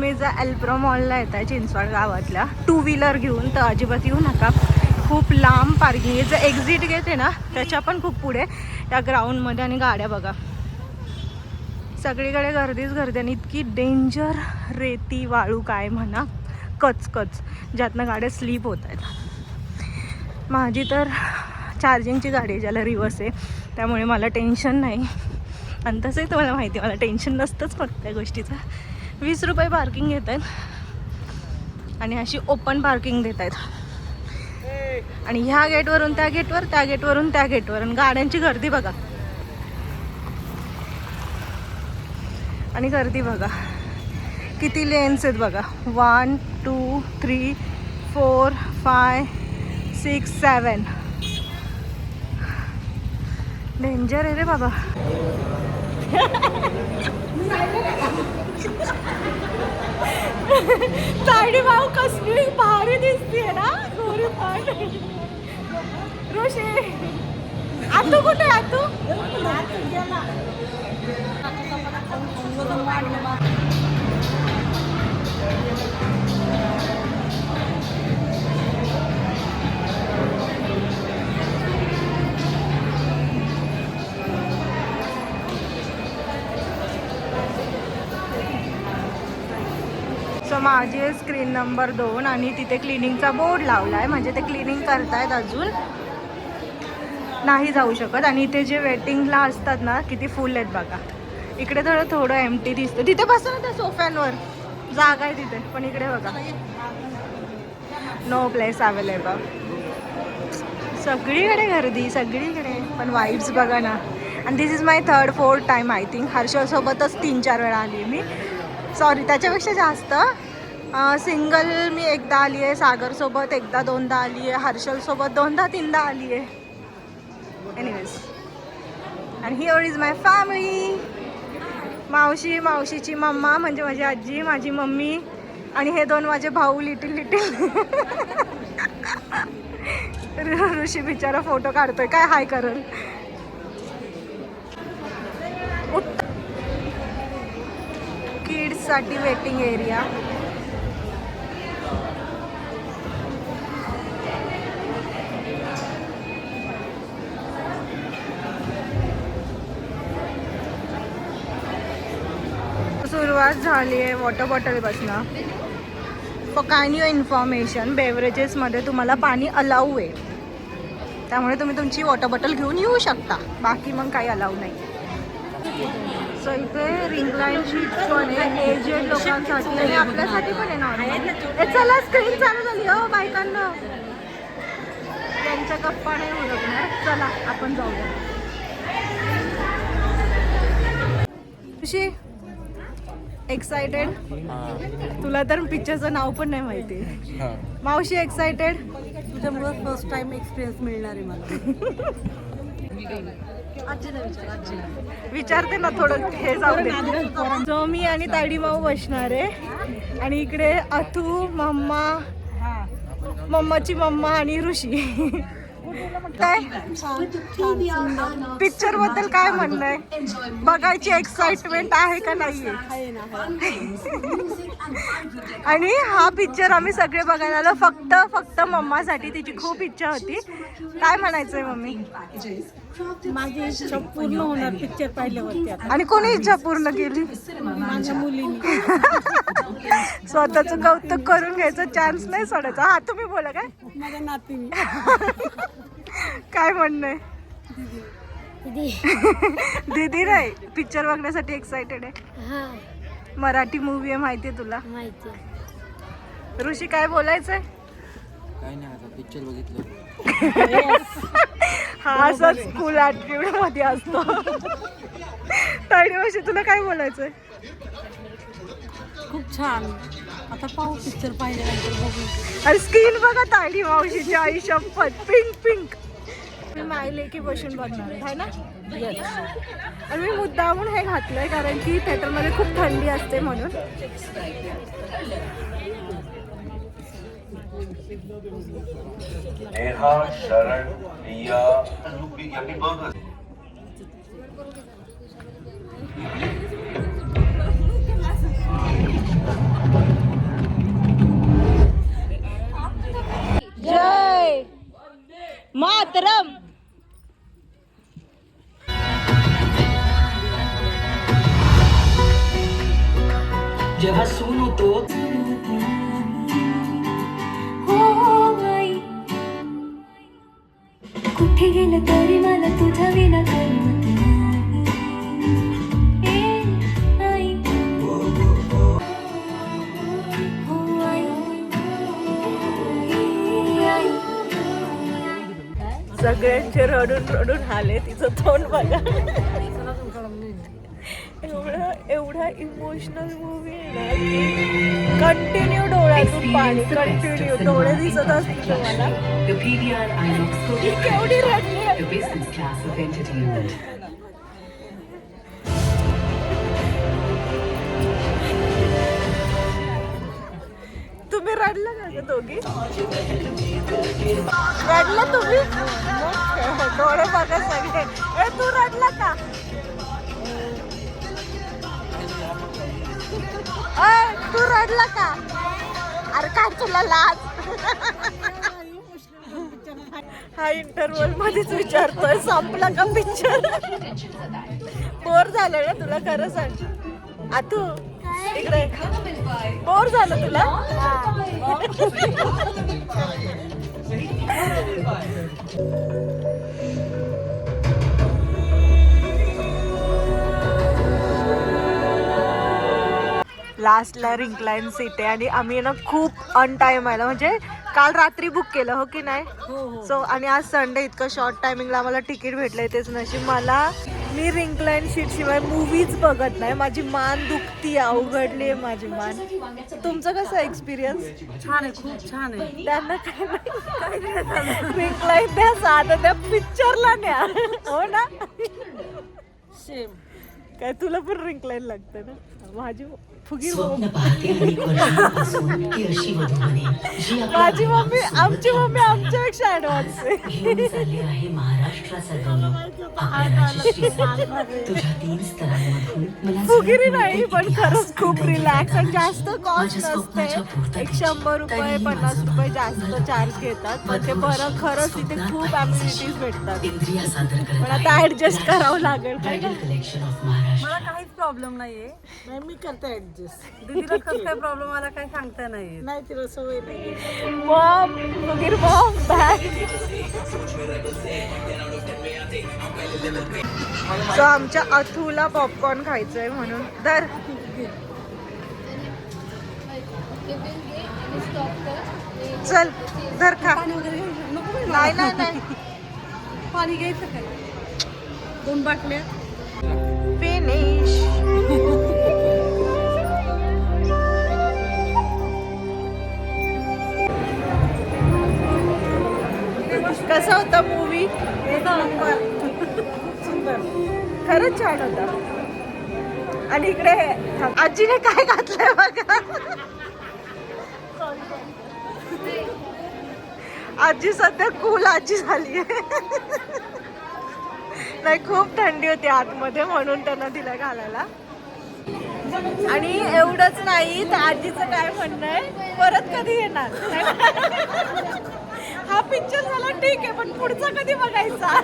तुम्ही जर एल्प्रो मॉलला येताय चिंचवड गावातल्या 2 व्हीलर घेऊन तर अजिबात येऊ नका. खूप लांब पार्किंग आहे. जर एक्झिट गेट आहे ना त्याच्या पण खूप पुढे या ग्राउंडमध्ये. आणि गाड्या बघा सगळीकडे गर्दीच गर्दी. आणि इतकी डेंजर रेती वाळू काय म्हणा कच ज्यातनं गाड्या स्लीप होत आहेत. माझी तर चार्जिंगची गाडी आहे ज्याला रिवर्स आहे, त्यामुळे मला टेन्शन नाही. आणि तसंही तुम्हाला माहिती आहे मला टेन्शन नसतंच कोणत्या गोष्टीचं. 20 रुपये पार्किंग घेत आहेत आणि अशी ओपन पार्किंग देत आहेत. आणि ह्या गेटवरून त्या गेटवर, त्या गेटवरून त्या गेटवर. आणि गाड्यांची गर्दी बघा. आणि गर्दी बघा किती लेन्स आहेत बघा. 1 2 3 4 5 6 7. डेंजर आहे रे बाबा. ताडी भाऊ कसली भारी दिसतीये ना गोरी पण. ऋषी आतू कुठे आतू? सो माझी आहे स्क्रीन नंबर 2 आणि तिथे क्लिनिंगचा बोर्ड लावला आहे. म्हणजे ते क्लिनिंग करतायत, अजून नाही जाऊ शकत. आणि इथे जे वेटिंगला असतात ना किती फुल आहेत बघा. इकडे थोडं एम्प्टी दिसतं. तिथे बसा ना त्या सोफ्यांवर, जागा आहे तिथे. पण इकडे बघा नो प्लेस अवेलेबल. सगळीकडे गर्दी सगळीकडे. पण वाईब्स बघा ना. आणि this is my 3rd 4th time I think. हर्षलसोबतच 3-4 वेळा आली आहे मी. सॉरी त्याच्यापेक्षा जास्त. सिंगल मी एकदा आली आहे, सागरसोबत एकदा 2दा आली आहे, हर्षलसोबत 2दा 3दा आली आहे. एनिवेज. आणि हिअर इज माय फॅमिली. मावशीची मम्मा म्हणजे माझी आजी, माझी मम्मी आणि हे 2 माझे भाऊ लिटिल. ऋषी बिचारा फोटो काढतोय काय हाय करल. किड्ससाठी वेटिंग एरिया. सुरुवात झाली आहे वॉटर बॉटल बसणं. फॉर काइंड युअर इन्फॉर्मेशन बेवरेजेसमध्ये तुम्हाला पाणी अलाऊ आहे, त्यामुळे तुम्ही तुमची वॉटर बॉटल घेऊन येऊ शकता. बाकी मग काही अलाऊ नाही. सो इथे रिंग लाईन शीट पण आहे एजेड लोकांसाठी आणि आपल्यासाठी पण आहे ना. चला स्क्रीन चालू झाली हो बायकांना. त्यांच्या गप्पा नाही ओळखणार. चला आपण जाऊया. खुशी एक्सायटेड? तुला तर पिक्चरचं नाव पण नाही माहिती. मावशी एक्सायटेड? तुझ्यामुळे फर्स्ट टाइम एक्सपिरियन्स मिळणार आहे मला. विचारते ना थोडं हे जाऊ दे. जो मी आणि ताडी माऊ बसणार आहे आणि इकडे अथू, मम्माची मम्मा आणि ऋषी. काय पिक्चर बद्दल काय म्हणणं आहे? बघायची एक्साइटमेंट आहे का नाहीये? आणि हा पिक्चर आम्ही सगळे बघायला आलो फक्त मम्मासाठी. तिची खूप इच्छा होती. काय म्हणायचंय मम्मी? माझी इच्छा पूर्ण होणार पिक्चर पाहिल्यावरती. आणि कोणी इच्छा पूर्ण केली? माझ्या मुलीने. स्वतःचं कौतुक करून घ्यायचं, चान्स नाही सोडायचा. हा तुम्ही बोला. काय माझ्या नातीने काय म्हणणं आहे? दीदी नाही पिक्चर बघण्यासाठी एक्साइटेड आहे. मराठी मूवी आहे माहितीये तुला? माहिती. ऋषी काय बोलायचंय? काय नाही आता पिक्चर बघितलं. हा असंच स्कूल ॲटिट्यूड मध्ये असतो. ताडी मावशी तुला काय बोलायचंय? खूप छान. आता पाहू पिक्चर पाहिल्यानंतर बघू. अरे स्क्रीन बघा ताडी मावशीची. आई शपथ पिंक. मी मायले की बसून बघणार आहे ना. आणि मी मुद्दामून हे घातलंय कारण की थिएटरमध्ये खूप थंडी असते म्हणून. नेहा, शरण, रिया, यम्मी बर्गर्स. मातरम. जेव्हा सून होतो कुठे गेलं तरी मला तुझ्या विना करमत नाही. आई हो आई. सगळ्यांचे रडून रडून आले. तिचं तोंड बघा. एवढा इमोशनल मूवी आहे ना की कंटिन्यू डोळ्यातून पाणी, कंटिन्यू डोळे दिसत असतील तुम्हाला. The PVR INOX ती केवढी रडली आहे. the business class of entertainment. तुम्ही रडला का ग दोघी? रडला तुम्ही? डोळे बघा सगळे. ए तू रडला का? तू रडला का? अरे काय तुला लाज? हा इंटरव्हल मध्येच विचारतोय संपला का पिक्चर? बोर झालं ना तुला? खरं सांग आतू, इकडे बोर झालं तुला? लास्टला रिंकलाईन सीट आहे आणि आम्ही ना खूप अनटाईम आला. म्हणजे काल रात्री बुक केलं हो की नाही? सो आणि आज संडे इतकं शॉर्ट टायमिंगला आम्हाला तिकीट भेटलंय. तेच नशीब. मी रिंकलाईन सीट शिवाय मूवीज बघत नाही. माझी मान दुखती, अवघडली आहे माझी मान. तुमचं कसं एक्सपिरियन्स? छान आहे, खूप छान आहे. त्यांना काय रिंकलाईन द्या, साधं त्या पिक्चरला न्या. हो ना? सेम. काय तुला पण रिंकलाईन लागतं ना? माझी फुगीर स्वप्न पाहते आणि कल्पनेपासून ती अशी वधू बनेल जी आपल्या माझी मम्मी, आमची मम्मी आमच्यापेक्षा ऍडव्हान्स आहे. घेऊन चालली आहे महाराष्ट्राचा गौरव आपल्या राजश्री. तुझ्या 3 स्तरांमधून मला फुगिरी जरा नाही मिळते पण किती खरंच हसत खूप नाही रिलॅक्स आणि करण्याची. जास्त कॉस्ट माझ्या स्वप्नाच्या नसते. पूर्ततेची 100 रुपये तरीही 50 माझं रुपये मन जास्त मला चार्ज घेतात. पण ते बरं खरंच तिथे खूप स्वप्नात ॲम्युनिटीज भेटतात. इंद्रिया सादर करत पण आता आहे. ऍडजस्ट करावं लागेल. Bridal collection of Maharashtra. मला काहीच प्रॉब्लेम नाहीये. नाही, मी करते ऍडजस्ट. दीदीला कसं काय प्रॉब्लेम आला काही सांगता नाही. नाही, तिला सवय नाही. मॉम, फुगीर मॉम बॅग. सो आमच्या अथूला पॉपकॉर्न खायचंय म्हणून तर चल धर खा. नाही नाही नाही पाणी घ्यायचं काय? 2 बाटल्या. फिनिश. कसा होता मूवी? सुंदर. खरंच छान होता. आणि इकडे आजीने काय घातलंय बघा. आजी सध्या कूल आजी झाली आहे. नाही खूप थंडी होती आतमध्ये म्हणून त्यांना दिला घालायला. आणि एवढंच नाही तर आजीचं काय म्हणणं आहे, परत कधी येणार? हा पिक्चर झाला ठीक आहे पण पुढचा कधी बघायचा?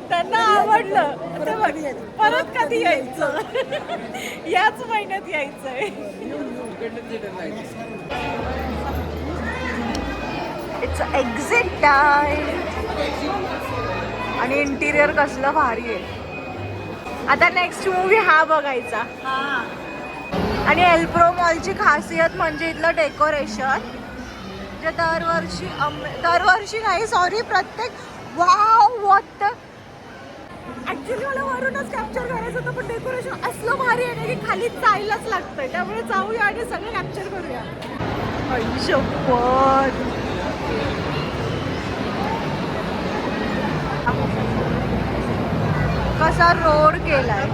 त्यांना आवडलं ते परत कधी यायचं? याच महिन्यात यायचंय. It's exit time. आणि इंटिरियर कसलं भारी आहे. आता नेक्स्ट मूवी हा बघायचा. आणि एल्प्रो मॉलची खासियत म्हणजे इथलं डेकोरेशन. जे दरवर्षी नाही सॉरी प्रत्येक वाव व्हॉट ऍक्च्युली मला वरूनच कॅप्चर करायचं होतं पण डेकोरेशन असलं भारी आहे ना की खाली जायलाच लागतंय. त्यामुळे जाऊया आणि सगळं कॅप्चर करूया. शपथ. कसा रोड केलाय.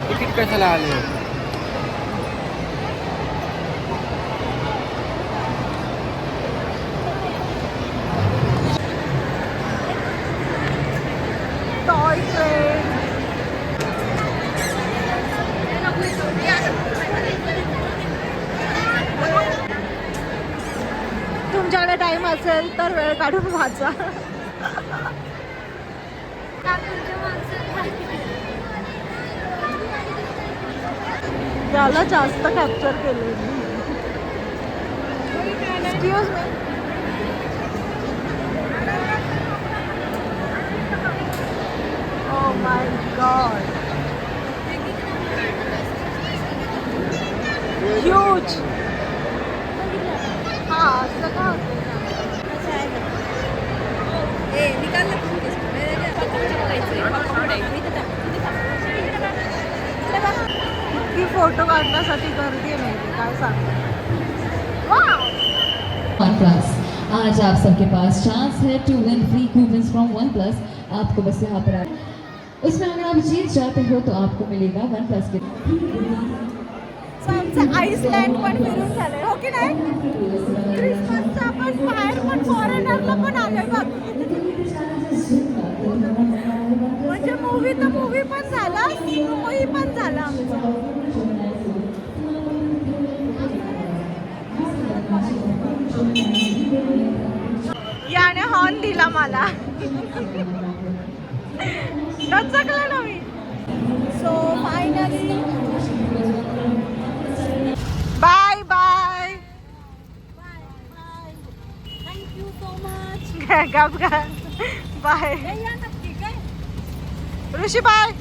तिकीट कशाला आले? असेल तर वेळ काढून वाचा. त्याला जास्त कॅप्चर केले. Excuse me. Oh my god. Huge. हा असं का होतं? की फोटो काढण्यासाठी गर्दी आहे माहिती काय सांगते. OnePlus आज आप सबके पास चांस है to win free coupons from OnePlus. आपको बस यहाँ पर उसमें अगर आप जीत जाते हो तो आपको मिलेगा OnePlus के. आमचं आईसलँड पण फिरून झालंय हो की नाही. क्रिसमसचा आपण बाहेर पण फॉरेनरला पण आलोय बघ. म्हणजे मूवी पण झाला, मूवी पण झाला आमचा. याने हॉर्न दिला मला. दचकला ना मी. So finally bye bye. Thank you so much. गप गा. बाय ऋषी. Bye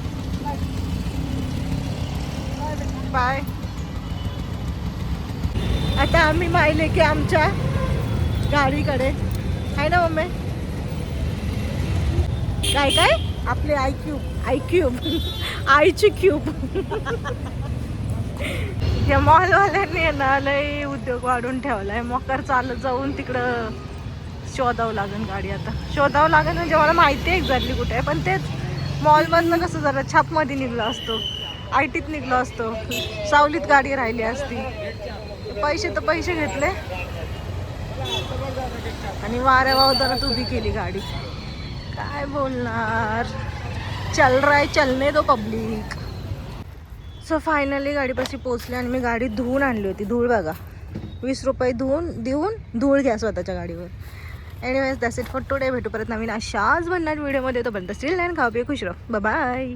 bye. आता आम्ही माहिले की आमच्या गाडीकडे आहे ना मम्मी. काय आपले आईची क्यूब. या मॉलवाल्यांनी ना लय उद्योग वाढून ठेवलाय. मकर चालत जाऊन तिकडं शोधावं लागेल गाडी. आता शोधावं लागेल म्हणजे मला माहिती आहे एक्झॅक्टली कुठे आहे, पण तेच मॉलमधनं कसं जरा छापमध्ये निघलो असतो, ITत निघलो असतो, सावलीत गाडी राहिली असती. पैसे घेतले आणि वाऱ्या वावदारात उभी केली गाडी. काय बोलणार. चल रहा है चलने दो पब्लिक. सो फायनली गाडीपाशी पोचले आणि मी गाडी धुवून आणली होती. धूळ बघा. 20 रुपये देऊन धूळ घ्या स्वतःच्या गाडीवर. Anyways that's it for today. भेटू परत नवीन अशाच भन्नाट व्हिडिओमध्ये. तोपर्यंत स्टील नाही खाऊ पिऊ खुश राहू. बाय.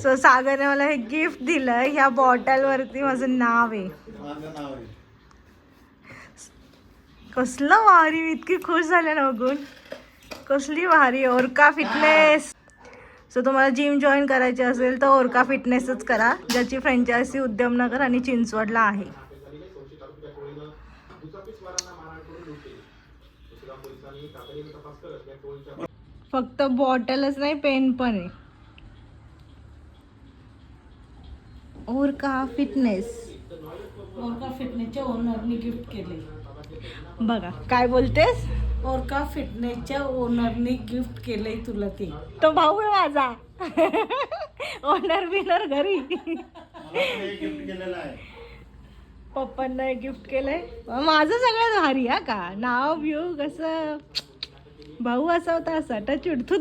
सो सागरने मला हे गिफ्ट दिलं. ह्या बॉटलवरती माझं नाव आहे. कसलं भारी. मी इतकी खुश झाले ना बघून. कसली भारी. ओरका फिटनेस. सो तुम्हाला जिम जॉईन करायची असेल तर ओरका फिटनेसच करा, ज्याची फ्रँचायझी उद्यमनगर आणि चिंचवडला आहे. फक्त बॉटलच नाही, पेन पण आहे. ओरका फिटनेसच्या ओनरनी गिफ्ट केले. बघा काय बोलतेस. ओरका फिटनेसच्या ओनरने गिफ्ट केलंय तुला ते. तो भाऊ आहे माझा. ओनर घरी. पप्पांना गिफ्ट केलंय. माझं सगळ्यात भारी हा का. नाव व्यू कसं. भाऊ असा होता असा टच. तू